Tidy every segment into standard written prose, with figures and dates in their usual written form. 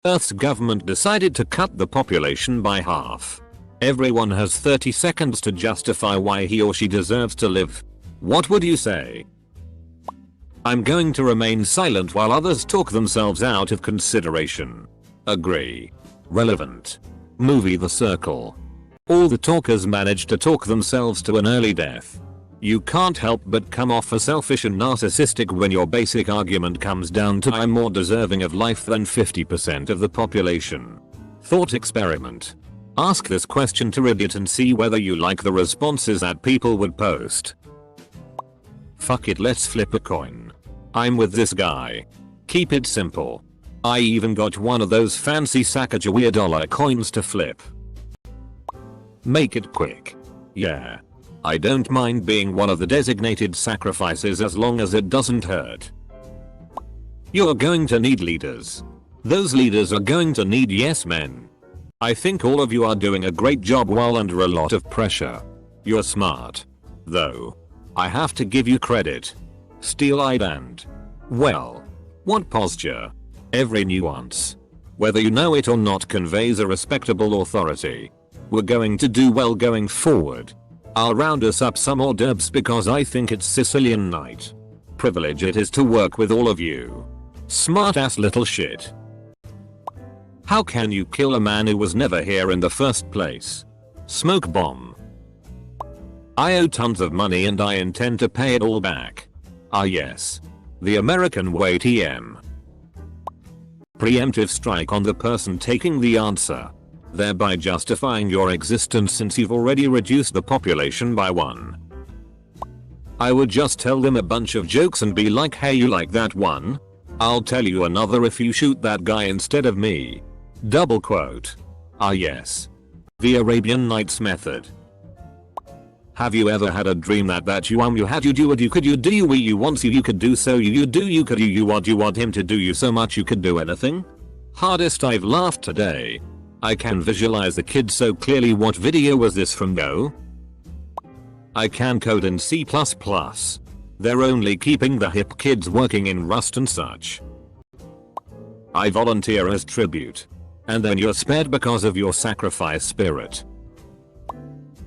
Earth's government decided to cut the population by half. Everyone has 30 seconds to justify why he or she deserves to live. What would you say? I'm going to remain silent while others talk themselves out of consideration. Agree. Relevant. Movie The Circle. All the talkers manage to talk themselves to an early death. You can't help but come off as selfish and narcissistic when your basic argument comes down to I'm more deserving of life than 50% of the population. Thought experiment. Ask this question to Reddit and see whether you like the responses that people would post. Fuck it, let's flip a coin. I'm with this guy. Keep it simple. I even got one of those fancy Sacagawea dollar coins to flip. Make it quick. Yeah. I don't mind being one of the designated sacrifices as long as it doesn't hurt. You're going to need leaders. Those leaders are going to need yes men. I think all of you are doing a great job while under a lot of pressure. You're smart. Though. I have to give you credit. Steel-eyed and, well, what posture? Every nuance, whether you know it or not, conveys a respectable authority. We're going to do well going forward. I'll round us up some hors d'oeuvres because I think it's Sicilian night. Privilege it is to work with all of you. Smart ass little shit. How can you kill a man who was never here in the first place? Smoke bomb. I owe tons of money and I intend to pay it all back. Ah yes. The American way TM. Preemptive strike on the person taking the answer, thereby justifying your existence since you've already reduced the population by 1. I would just tell them a bunch of jokes and be like, hey, you like that one? I'll tell you another if you shoot that guy instead of me. Double quote. Ah yes. The Arabian Nights method. Have you ever had a dream that you had you do what you could you do you want you could do so you do you could you want him to do you so much you could do anything? Hardest I've laughed today. I can visualize the kid so clearly. What video was this from Go? I can code in C++. They're only keeping the hip kids working in Rust and such. I volunteer as tribute. And then you're spared because of your sacrifice spirit.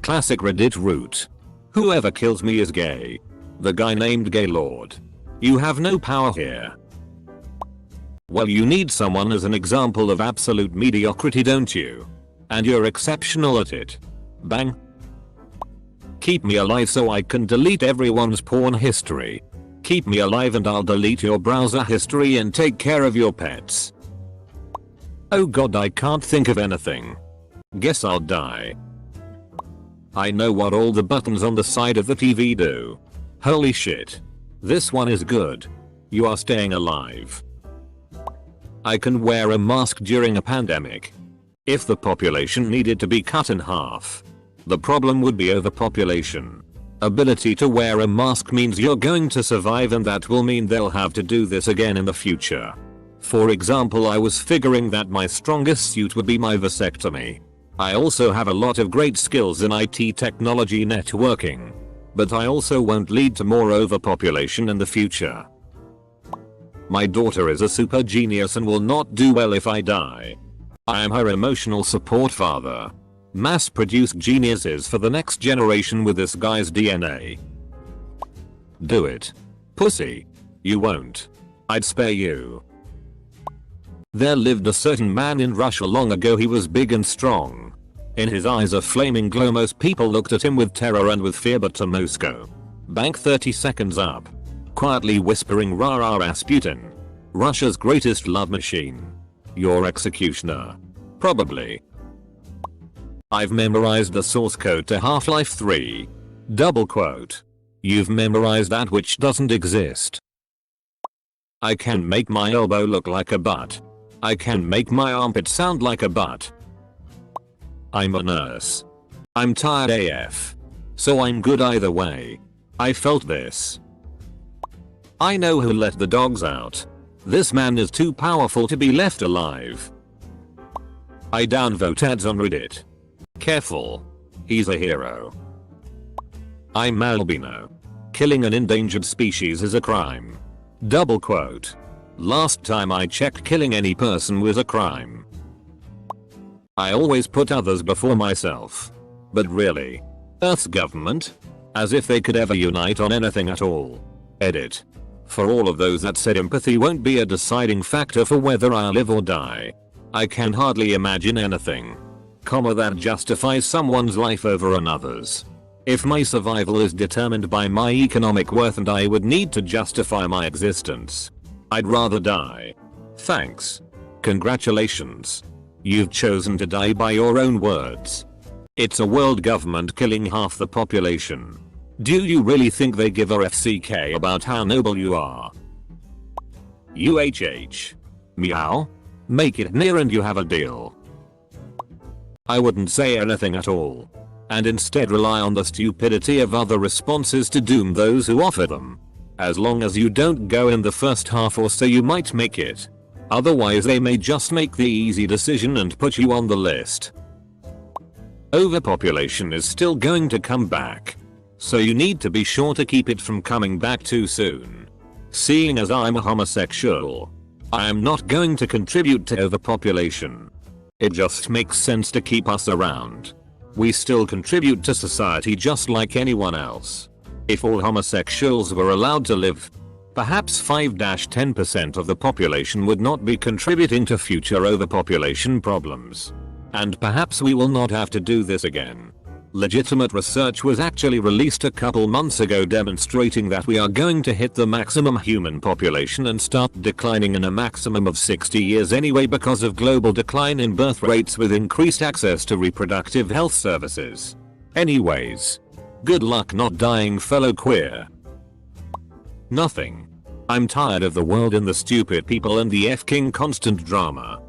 Classic Reddit route. Whoever kills me is gay. The guy named Gaylord. You have no power here. Well, you need someone as an example of absolute mediocrity, don't you? And you're exceptional at it. Bang. Keep me alive so I can delete everyone's porn history. Keep me alive and I'll delete your browser history and take care of your pets. Oh god, I can't think of anything. Guess I'll die. I know what all the buttons on the side of the TV do. Holy shit. This one is good. You are staying alive. I can wear a mask during a pandemic. If the population needed to be cut in half, the problem would be overpopulation. Ability to wear a mask means you're going to survive, and that will mean they'll have to do this again in the future. For example, I was figuring that my strongest suit would be my vasectomy. I also have a lot of great skills in IT technology networking. But I also won't lead to more overpopulation in the future. My daughter is a super genius and will not do well if I die. I am her emotional support father. Mass-produced geniuses for the next generation with this guy's DNA. Do it. Pussy. You won't. I'd spare you. There lived a certain man in Russia long ago. He was big and strong. In his eyes a flaming glow. Most people looked at him with terror and with fear, but to Moscow. Bank 30 seconds up. Quietly whispering, rah rah Rasputin. Russia's greatest love machine. Your executioner. Probably. I've memorized the source code to Half-Life 3. Double quote. You've memorized that which doesn't exist. I can make my elbow look like a butt. I can make my armpit sound like a butt. I'm a nurse. I'm tired AF. So I'm good either way. I felt this. I know who let the dogs out. This man is too powerful to be left alive. I downvote ads on Reddit. Careful. He's a hero. I'm albino. Killing an endangered species is a crime. Double quote. Last time I checked, killing any person was a crime. I always put others before myself. But really? Earth's government? As if they could ever unite on anything at all. Edit. For all of those that said empathy won't be a deciding factor for whether I live or die. I can hardly imagine anything, that justifies someone's life over another's. If my survival is determined by my economic worth and I would need to justify my existence, I'd rather die. Thanks. Congratulations. You've chosen to die by your own words. It's a world government killing half the population. Do you really think they give a FCK about how noble you are? UHH. Meow. Make it near and you have a deal. I wouldn't say anything at all, and instead rely on the stupidity of other responses to doom those who offer them. As long as you don't go in the first half or so, you might make it. Otherwise they may just make the easy decision and put you on the list. Overpopulation is still going to come back, so you need to be sure to keep it from coming back too soon. Seeing as I'm a homosexual, I am not going to contribute to overpopulation. It just makes sense to keep us around. We still contribute to society just like anyone else. If all homosexuals were allowed to live, perhaps 5-10% of the population would not be contributing to future overpopulation problems. And perhaps we will not have to do this again. Legitimate research was actually released a couple months ago demonstrating that we are going to hit the maximum human population and start declining in a maximum of 60 years anyway because of global decline in birth rates with increased access to reproductive health services. Anyways, good luck not dying, fellow queer. Nothing. I'm tired of the world and the stupid people and the f-king constant drama.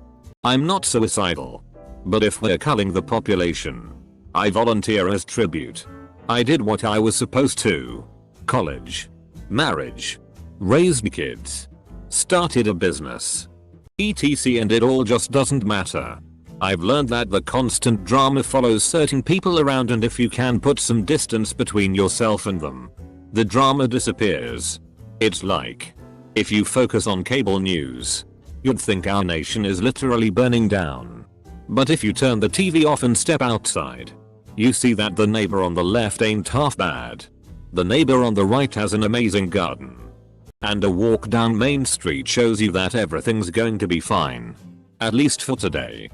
I'm not suicidal. But if we're culling the population, I volunteer as tribute. I did what I was supposed to. College. Marriage. Raised kids. Started a business. etc. and it all just doesn't matter. I've learned that the constant drama follows certain people around, and if you can put some distance between yourself and them, the drama disappears. It's like, if you focus on cable news, you'd think our nation is literally burning down. But if you turn the TV off and step outside, you see that the neighbor on the left ain't half bad. The neighbor on the right has an amazing garden. And a walk down Main Street shows you that everything's going to be fine. At least for today.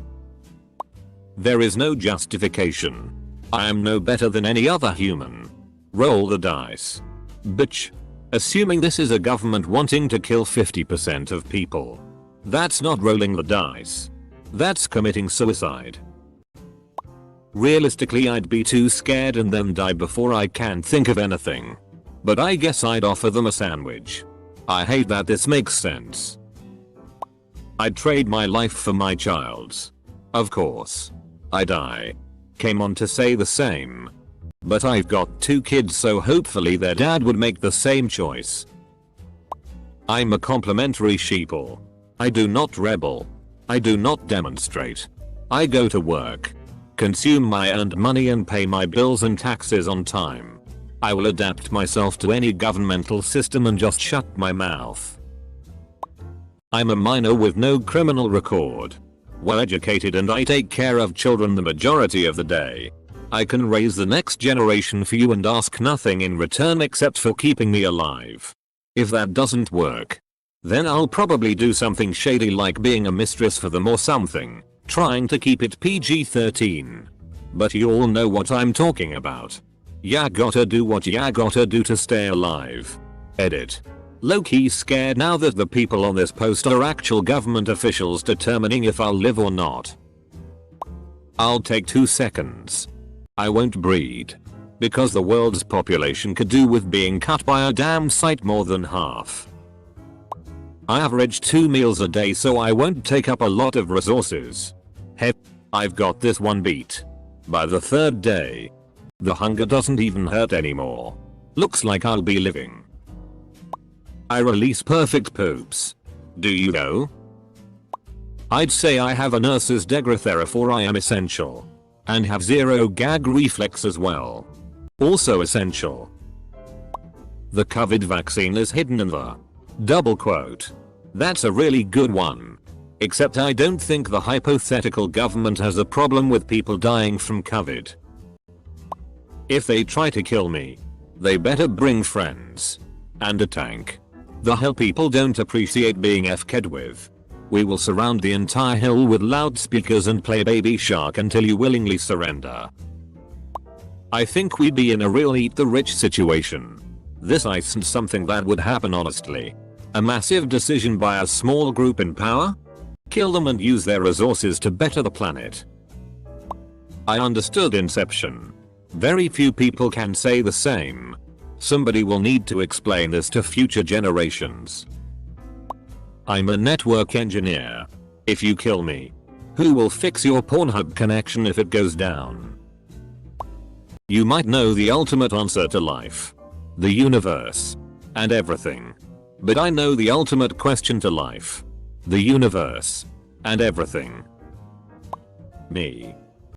There is no justification. I am no better than any other human. Roll the dice. Bitch. Assuming this is a government wanting to kill 50% of people. That's not rolling the dice. That's committing suicide. Realistically, I'd be too scared and then die before I can think of anything. But I guess I'd offer them a sandwich. I hate that this makes sense. I'd trade my life for my child's. Of course. I die. Came on to say the same. But I've got 2 kids, so hopefully their dad would make the same choice. I'm a complimentary sheeple. I do not rebel. I do not demonstrate. I go to work, consume my earned money and pay my bills and taxes on time. I will adapt myself to any governmental system and just shut my mouth. I'm a minor with no criminal record. Well educated, and I take care of children the majority of the day. I can raise the next generation for you and ask nothing in return except for keeping me alive. If that doesn't work, then I'll probably do something shady like being a mistress for them or something, trying to keep it PG-13. But you all know what I'm talking about. Ya gotta do what ya gotta do to stay alive. Edit. Low-key scared now that the people on this post are actual government officials determining if I'll live or not. I'll take 2 seconds. I won't breed. Because the world's population could do with being cut by a damn sight more than half. I average 2 meals a day, so I won't take up a lot of resources. Heck, I've got this one beat. By the 3rd day, the hunger doesn't even hurt anymore. Looks like I'll be living. I release perfect poops. Do you know? I'd say I have a nurse's degree, therefore I am essential. And have 0 gag reflex as well. Also essential. The COVID vaccine is hidden in the double quote That's a really good one. Except I don't think the hypothetical government has a problem with people dying from COVID. If they try to kill me, they better bring friends. And a tank. The hell people don't appreciate being FK'd with. We will surround the entire hill with loudspeakers and play Baby Shark until you willingly surrender. I think we'd be in a real eat the rich situation. This isn't something that would happen honestly. A massive decision by a small group in power? Kill them and use their resources to better the planet. I understood Inception. Very few people can say the same. Somebody will need to explain this to future generations. I'm a network engineer. If you kill me, who will fix your Pornhub connection if it goes down? You might know the ultimate answer to life, the universe, and everything. But I know the ultimate question to life, the universe, and everything. Me.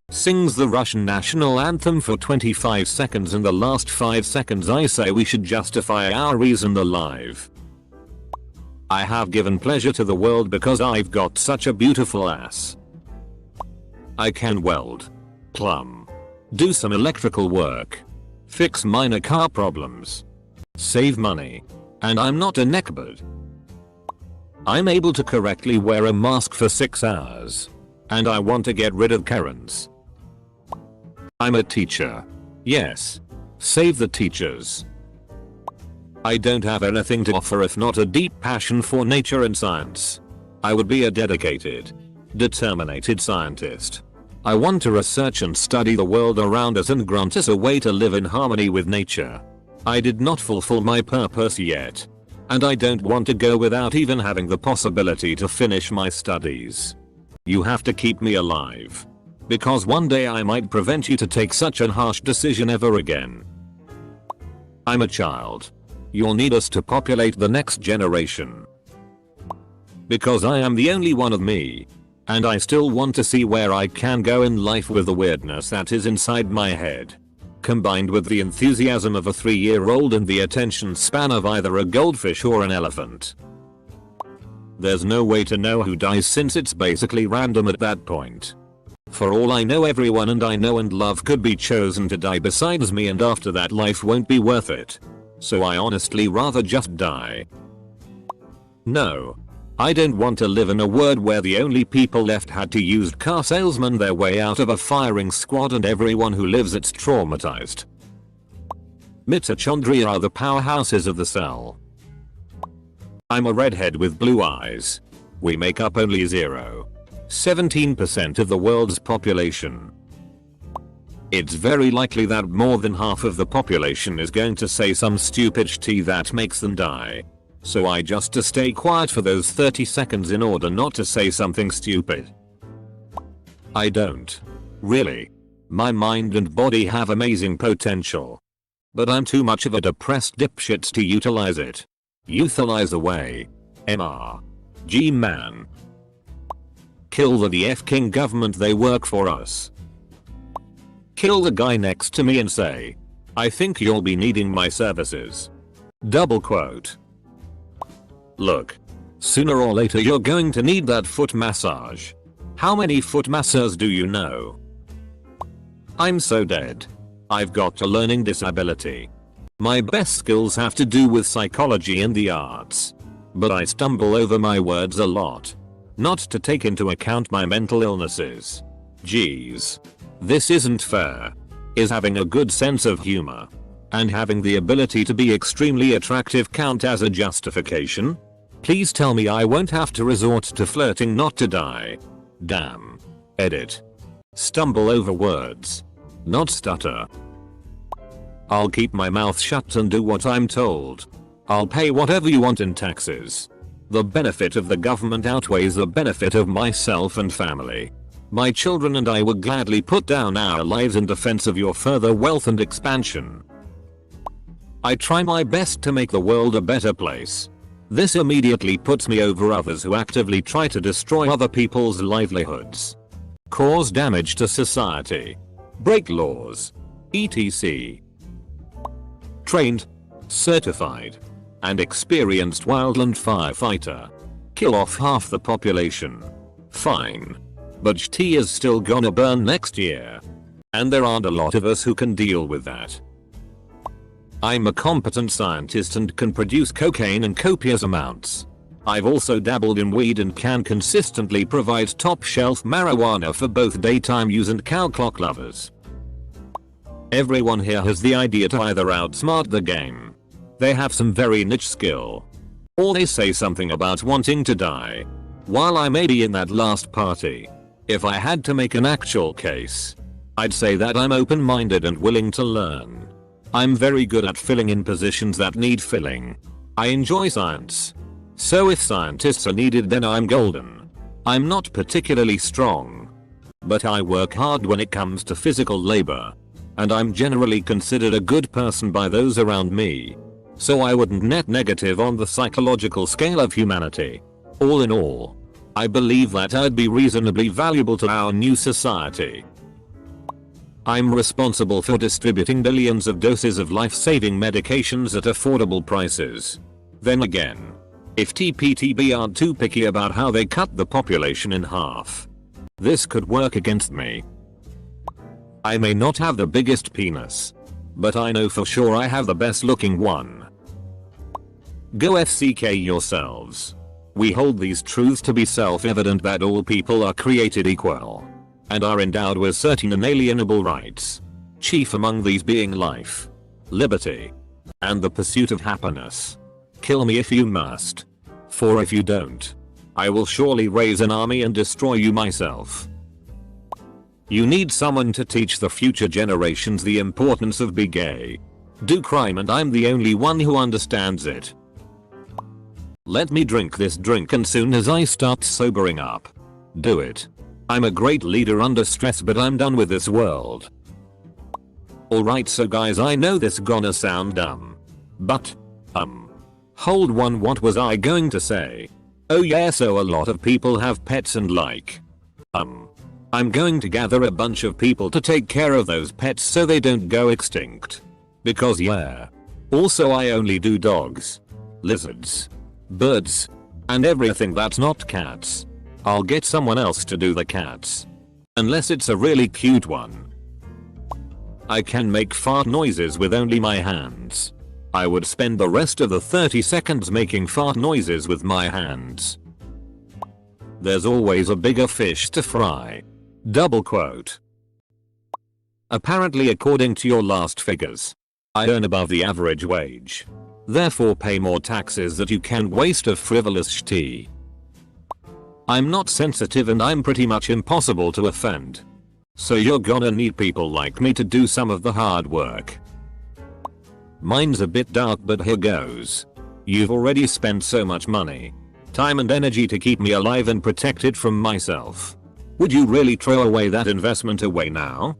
Sings the Russian national anthem for 25 seconds and the last 5 seconds I say we should justify our reason alive. I have given pleasure to the world because I've got such a beautiful ass. I can weld, plumb, do some electrical work, fix minor car problems, save money, and I'm not a neckbird. I'm able to correctly wear a mask for 6 hours, and I want to get rid of Karens. I'm a teacher. Yes. Save the teachers. I don't have anything to offer if not a deep passion for nature and science. I would be a dedicated, determined scientist. I want to research and study the world around us and grant us a way to live in harmony with nature. I did not fulfill my purpose yet. And I don't want to go without even having the possibility to finish my studies. You have to keep me alive. Because one day I might prevent you to take such a harsh decision ever again. I'm a child. You'll need us to populate the next generation. Because I am the only one of me. And I still want to see where I can go in life with the weirdness that is inside my head. Combined with the enthusiasm of a 3-year-old and the attention span of either a goldfish or an elephant. There's no way to know who dies since it's basically random at that point. For all I know everyone and I know and love could be chosen to die besides me and after that life won't be worth it. So I honestly rather just die. No. I don't want to live in a world where the only people left had to used car salesman their way out of a firing squad and everyone who lives it's traumatized. Mitochondria are the powerhouses of the cell. I'm a redhead with blue eyes. We make up only 0.17% of the world's population. It's very likely that more than half of the population is going to say some stupid shit that makes them die. So I just to stay quiet for those 30 seconds in order not to say something stupid. I don't. Really. My mind and body have amazing potential. But I'm too much of a depressed dipshit to utilize it. Euthanize away. MR. Man. Kill the F-King government, they work for us. Kill the guy next to me and say, I think you'll be needing my services. Double quote. Look. Sooner or later you're going to need that foot massage. How many foot masseurs do you know? I'm so dead. I've got a learning disability. My best skills have to do with psychology and the arts. But I stumble over my words a lot. Not to take into account my mental illnesses. Geez. This isn't fair. Is having a good sense of humor and having the ability to be extremely attractive count as a justification? Please tell me I won't have to resort to flirting not to die. Damn. Edit. Stumble over words. Not stutter. I'll keep my mouth shut and do what I'm told. I'll pay whatever you want in taxes. The benefit of the government outweighs the benefit of myself and family. My children and I would gladly put down our lives in defense of your further wealth and expansion. I try my best to make the world a better place. This immediately puts me over others who actively try to destroy other people's livelihoods, cause damage to society, break laws, etc. Trained, certified, and experienced wildland firefighter. Kill off half the population. Fine. But tea is still gonna burn next year. And there aren't a lot of us who can deal with that. I'm a competent scientist and can produce cocaine in copious amounts. I've also dabbled in weed and can consistently provide top shelf marijuana for both daytime use and cow clock lovers. Everyone here has the idea to either outsmart the game. They have some very niche skill. Or they say something about wanting to die. While I may be in that last party, if I had to make an actual case, I'd say that I'm open-minded and willing to learn. I'm very good at filling in positions that need filling. I enjoy science. So if scientists are needed, then I'm golden. I'm not particularly strong, but I work hard when it comes to physical labor. And I'm generally considered a good person by those around me. So I wouldn't net negative on the psychological scale of humanity. All in all, I believe that I'd be reasonably valuable to our new society. I'm responsible for distributing billions of doses of life-saving medications at affordable prices. Then again, if TPTB aren't too picky about how they cut the population in half, this could work against me. I may not have the biggest penis, but I know for sure I have the best looking one. Go FCK yourselves. We hold these truths to be self-evident that all people are created equal and are endowed with certain inalienable rights, chief among these being life, liberty, and the pursuit of happiness. Kill me if you must, for if you don't, I will surely raise an army and destroy you myself. You need someone to teach the future generations the importance of being gay. Do crime and I'm the only one who understands it. Let me drink this drink and soon as I start sobering up, do it. I'm a great leader under stress, but I'm done with this world. Alright, so guys, I know this gonna sound dumb, but hold on, what was I going to say? Oh yeah, so a lot of people have pets and I'm going to gather a bunch of people to take care of those pets so they don't go extinct. Because yeah. Also I only do dogs, lizards, birds, and everything that's not cats. I'll get someone else to do the cats. Unless it's a really cute one. I can make fart noises with only my hands. I would spend the rest of the 30 seconds making fart noises with my hands. There's always a bigger fish to fry. Double quote. Apparently, according to your last figures, I earn above the average wage. Therefore pay more taxes that you can waste of frivolous shit. I'm not sensitive and I'm pretty much impossible to offend. So you're gonna need people like me to do some of the hard work. Mine's a bit dark, but here goes. You've already spent so much money, time and energy to keep me alive and protected from myself. Would you really throw away that investment away now?